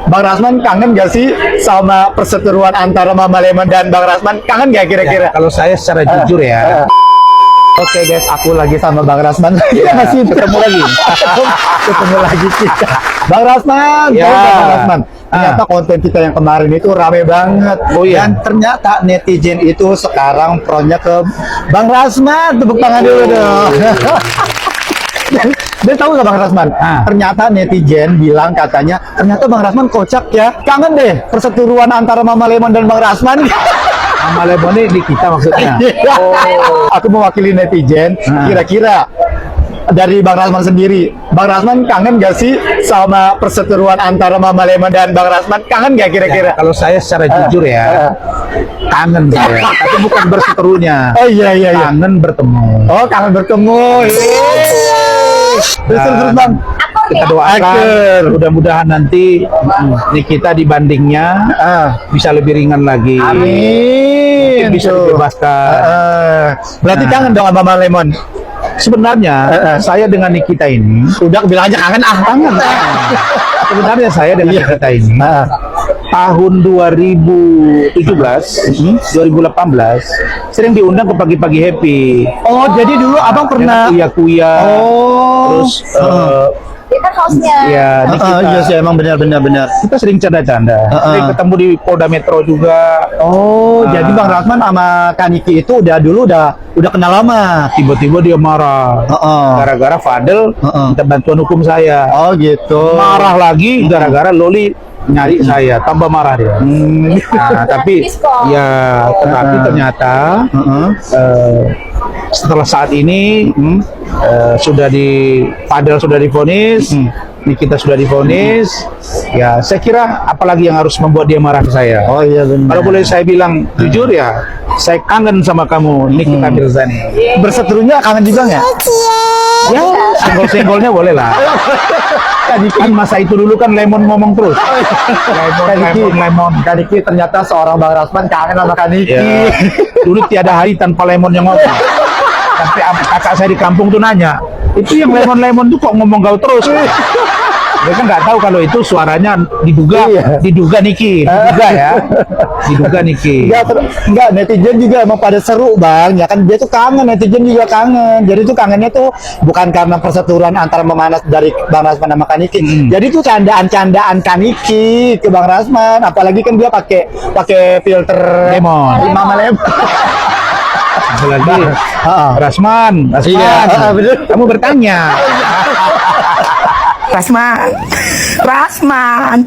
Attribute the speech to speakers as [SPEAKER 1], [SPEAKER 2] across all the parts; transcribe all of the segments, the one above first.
[SPEAKER 1] Bang Rasman kangen gak sih sama perseteruan antara Mama Lemon dan Bang Rasman? Kangen gak kira-kira?
[SPEAKER 2] Ya, kalau saya secara jujur ya,
[SPEAKER 1] Oke guys, aku lagi sama Bang Rasman.
[SPEAKER 2] Ya,
[SPEAKER 1] Masih
[SPEAKER 2] ketemu lagi.
[SPEAKER 1] ketemu lagi kita. Bang Rasman,
[SPEAKER 2] Ya.
[SPEAKER 1] tahu nggak Bang Rasman? Ternyata konten kita yang kemarin itu rame banget.
[SPEAKER 2] Oh iya.
[SPEAKER 1] Dan ternyata netizen itu sekarang pro-nya ke Bang Rasman. Tepuk tangan dulu dong. Dan tahu nggak Bang Rasman? Ternyata netizen bilang katanya, ternyata Bang Rasman kocak ya. Kangen deh perseteruan antara Mama Lemon dan Bang Rasman.
[SPEAKER 2] Mama Lemon ini di kita maksudnya.
[SPEAKER 1] Aku mewakili netizen. Kira-kira dari Bang Rasman sendiri, Bang Rasman kangen gak sih sama perseteruan antara Mama Lemon dan Bang Rasman? Kangen gak kira-kira?
[SPEAKER 2] Kalau saya secara jujur ya, kangen saya. Tapi bukan berseterunya.
[SPEAKER 1] Oh iya.
[SPEAKER 2] Kangen bertemu.
[SPEAKER 1] Oh kangen bertemu. Terus Bang.
[SPEAKER 2] Kita doakan mudah-mudahan nanti Nikita dibandingnya bisa lebih ringan lagi.
[SPEAKER 1] Amin.
[SPEAKER 2] Mungkin bisa dibebaskan.
[SPEAKER 1] Berarti kangen dong sama Mama Lemon.
[SPEAKER 2] Sebenarnya saya dengan Nikita ini
[SPEAKER 1] Udah bilang aja kangen kangen.
[SPEAKER 2] sebenarnya saya dengan Nikita ini tahun 2017 2018 sering diundang ke pagi-pagi happy.
[SPEAKER 1] Oh jadi dulu abang pernah.
[SPEAKER 2] Kuya-kuya.
[SPEAKER 1] Oh.
[SPEAKER 2] Terus
[SPEAKER 3] Dia kan hostnya.
[SPEAKER 2] ya Nikita.
[SPEAKER 1] Iya sih emang benar.
[SPEAKER 2] Kita sering canda-canda. Sering ketemu di Polda Metro juga.
[SPEAKER 1] Oh, jadi Bang Rasman sama Kaniki itu udah kenal lama.
[SPEAKER 2] Tiba-tiba dia marah. Gara-gara Fadel minta bantuan hukum saya.
[SPEAKER 1] Oh gitu.
[SPEAKER 2] Marah lagi gara-gara Loli nyari saya, tambah marah dia. Nah, tapi ternyata setelah saat ini Fadel sudah divonis, Nikita sudah divonis. Ya, saya kira apalagi yang harus membuat dia marah ke saya.
[SPEAKER 1] Oh iya benar.
[SPEAKER 2] Kalau boleh saya bilang jujur ya, saya kangen sama kamu, Nikita Mirzani.
[SPEAKER 1] Berseterunya kangen juga nggak?
[SPEAKER 2] Ya, senggol-senggolnya boleh lah. Kan masa itu dulu kan Lemon ngomong terus. Lemon.
[SPEAKER 1] Kaniki ternyata seorang Bang Rasman kangen sama Kaniki.
[SPEAKER 2] Ya, dulu tiada hari tanpa Lemon yang ngomong. Sampai kakak saya di kampung tuh nanya, itu yang Lemon tuh kok ngomong kau terus? Mereka nggak tahu kalau itu suaranya diduga Niki, diduga Niki.
[SPEAKER 1] Enggak, netizen juga emang pada seru Bang. Ya kan dia tuh kangen, netizen juga kangen. Jadi tuh kangennya tuh bukan karena perseteruan antara memanas dari Bang Rasman sama Kaniki. Jadi tuh candaan-candaan Kaniki ke Bang Rasman. Apalagi kan dia pakai filter
[SPEAKER 2] Lemon.
[SPEAKER 1] Mama Lemon.
[SPEAKER 2] Apalagi Rasman,
[SPEAKER 1] Iya, bener.
[SPEAKER 2] kamu bertanya.
[SPEAKER 3] Rasman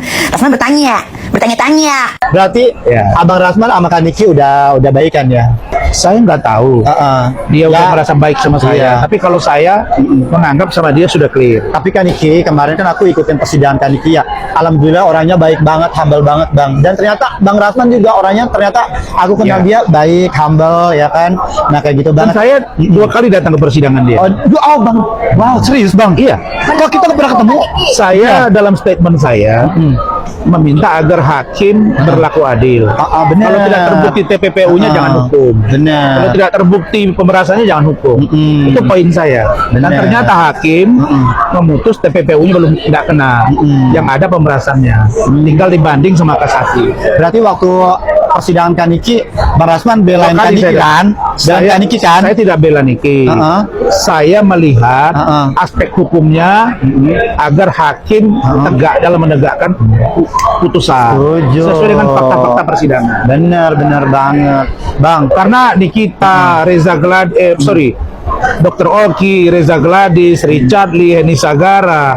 [SPEAKER 3] bertanya-tanya.
[SPEAKER 1] Berarti
[SPEAKER 2] Ya.
[SPEAKER 1] Abang Rasman sama Kaniki udah baikan ya?
[SPEAKER 2] Saya nggak tahu. Dia udah
[SPEAKER 1] Ya.
[SPEAKER 2] merasa baik sama saya.
[SPEAKER 1] Iya.
[SPEAKER 2] Tapi kalau saya menganggap sama dia sudah clear.
[SPEAKER 1] Tapi Kaniki, kemarin kan aku ikutin persidangan Kaniki ya. Alhamdulillah orangnya baik banget, humble banget Bang. Dan ternyata Bang Rasman juga orangnya ternyata aku kenal dia baik, humble ya kan. Nah kayak gitu
[SPEAKER 2] Dan
[SPEAKER 1] banget.
[SPEAKER 2] saya 2 kali datang ke persidangan dia.
[SPEAKER 1] Oh Bang, wow serius Bang?
[SPEAKER 2] Iya.
[SPEAKER 1] Kok kita nggak pernah ketemu?
[SPEAKER 2] Saya dalam statement saya meminta agar hakim berlaku adil.
[SPEAKER 1] Benar.
[SPEAKER 2] Kalau tidak terbukti TPPU-nya jangan hukum.
[SPEAKER 1] Benar.
[SPEAKER 2] Kalau tidak terbukti pemerasannya jangan hukum. Itu poin saya. Dan
[SPEAKER 1] Benar.
[SPEAKER 2] ternyata hakim memutus TPPU-nya belum tidak kena. Yang ada pemerasannya. Tinggal dibanding sama kasasi.
[SPEAKER 1] Berarti waktu persidangan Kaniki, Bang Rasman belain
[SPEAKER 2] Dua kali
[SPEAKER 1] Kaniki
[SPEAKER 2] saya-
[SPEAKER 1] kan? Belain Kaniki kan?
[SPEAKER 2] Saya tidak bela Niki. Saya melihat aspek hukumnya agar hakim tegak dalam menegakkan putusan
[SPEAKER 1] Setuju.
[SPEAKER 2] sesuai dengan fakta-fakta persidangan.
[SPEAKER 1] Benar banget Bang.
[SPEAKER 2] Karena Nikita, Reza Gladis, Dr. Oki, Reza Gladis, Richard Lee, Heni Sagara,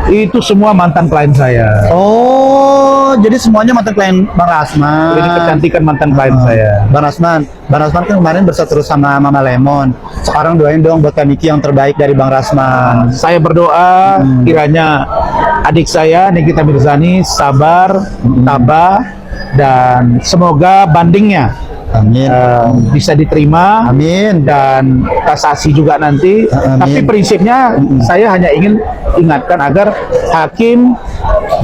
[SPEAKER 2] itu semua mantan klien saya.
[SPEAKER 1] Oh, jadi semuanya mantan klien Bang Rasman.
[SPEAKER 2] Ini kecantikan mantan klien saya.
[SPEAKER 1] Bang Rasman kan kemarin berseteru sama Mama Lemon. Sekarang doain dong buat Kaniki yang terbaik dari Bang Rasman.
[SPEAKER 2] Saya berdoa kiranya adik saya Nikita Mirzani sabar, tabah, dan semoga bandingnya
[SPEAKER 1] Amin.
[SPEAKER 2] bisa diterima.
[SPEAKER 1] Amin.
[SPEAKER 2] Dan kasasi juga nanti.
[SPEAKER 1] Amin.
[SPEAKER 2] Tapi prinsipnya saya hanya ingin ingatkan agar hakim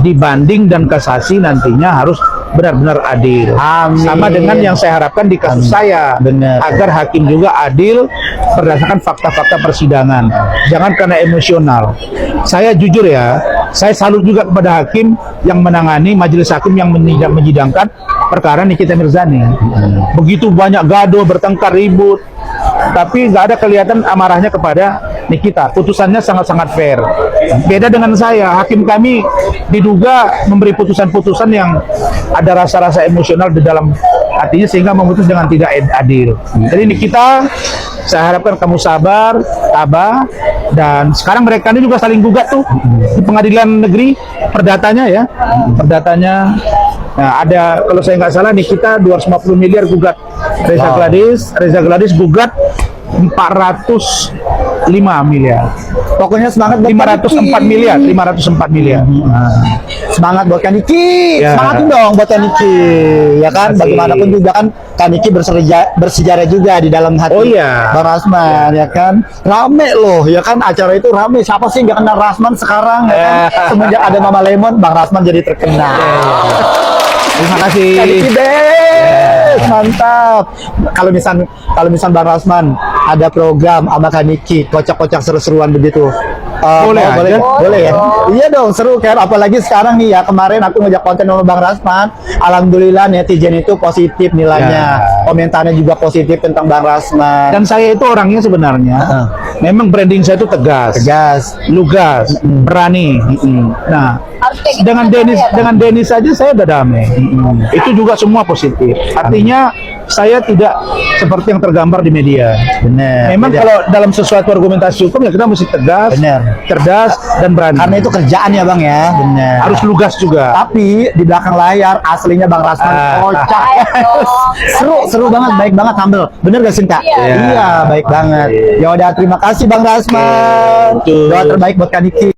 [SPEAKER 2] dibanding dan kasasi nantinya harus benar-benar adil.
[SPEAKER 1] Amin.
[SPEAKER 2] Sama dengan yang saya harapkan di kasus saya.
[SPEAKER 1] Benar.
[SPEAKER 2] Agar hakim juga adil berdasarkan fakta-fakta persidangan. Jangan karena emosional. Saya jujur ya, saya salut juga kepada hakim yang menangani, majelis hakim yang menyidangkan perkara Nikita Mirzani. Begitu banyak gaduh, bertengkar, ribut, tapi nggak ada kelihatan amarahnya kepada Nikita. Putusannya sangat-sangat fair. Beda dengan saya, hakim kami diduga memberi putusan-putusan yang ada rasa-rasa emosional di dalam hatinya sehingga memutus dengan tidak adil. Jadi Nikita, saya harapkan kamu sabar, tabah, dan sekarang mereka ini juga saling gugat tuh di pengadilan negeri perdatanya ya, perdatanya. Nah, ada kalau saya nggak salah Nikita 250 miliar gugat Reza Gladys gugat 405 miliar.
[SPEAKER 1] Pokoknya semangat buat
[SPEAKER 2] 504 miliar, 504 miliar.
[SPEAKER 1] Semangat buat Kaniki,
[SPEAKER 2] Ya.
[SPEAKER 1] semangat dong buat Kaniki, ya kan?
[SPEAKER 2] Terima kasih.
[SPEAKER 1] Bagaimanapun juga kan Kaniki bersejarah juga di dalam hati
[SPEAKER 2] Oh, iya.
[SPEAKER 1] Bang Rasman, ya kan? Rame loh, ya kan? Acara itu rame. Siapa sih nggak kenal Rasman sekarang? Ya kan? Semenjak ada Mama Lemon, Bang Rasman jadi terkenal.
[SPEAKER 2] Terima kasih.
[SPEAKER 1] Kaniki bes, mantap. Kalau misal Bang Rasman ada program sama Kaniki, kocak-kocak seru-seruan begitu.
[SPEAKER 2] Boleh aja.
[SPEAKER 1] Boleh ya. Iya dong, seru kan. Apalagi sekarang nih ya, kemarin aku ngajak konten sama Bang Rasman. Alhamdulillah netizen itu positif nilainya.
[SPEAKER 2] Ya.
[SPEAKER 1] Komentarnya juga positif tentang Bang Rasman.
[SPEAKER 2] Dan saya itu orangnya sebenarnya memang branding saya itu tegas, lugas, berani. Nah,
[SPEAKER 3] Harus kayak gitu
[SPEAKER 2] dengan
[SPEAKER 3] kan,
[SPEAKER 2] Dennis
[SPEAKER 3] ya, Bang?
[SPEAKER 2] dengan Dennis saja saya udah damai. Itu juga semua positif. Artinya saya tidak seperti yang tergambar di media.
[SPEAKER 1] Bener.
[SPEAKER 2] Memang
[SPEAKER 1] beda.
[SPEAKER 2] kalau dalam sesuatu argumentasi hukum ya kita mesti tegas,
[SPEAKER 1] Bener.
[SPEAKER 2] cerdas dan berani.
[SPEAKER 1] Karena itu kerjaan ya Bang ya. Bener.
[SPEAKER 2] harus lugas juga.
[SPEAKER 1] Tapi di belakang layar aslinya Bang Rasman kocak. Seru banget, baik banget, humble. Bener gak Sinta?
[SPEAKER 3] Iya.
[SPEAKER 1] Iya, baik banget. Ya udah, terima kasih Bang Rasman.
[SPEAKER 2] Betul.
[SPEAKER 1] Doa terbaik buat Kaniki.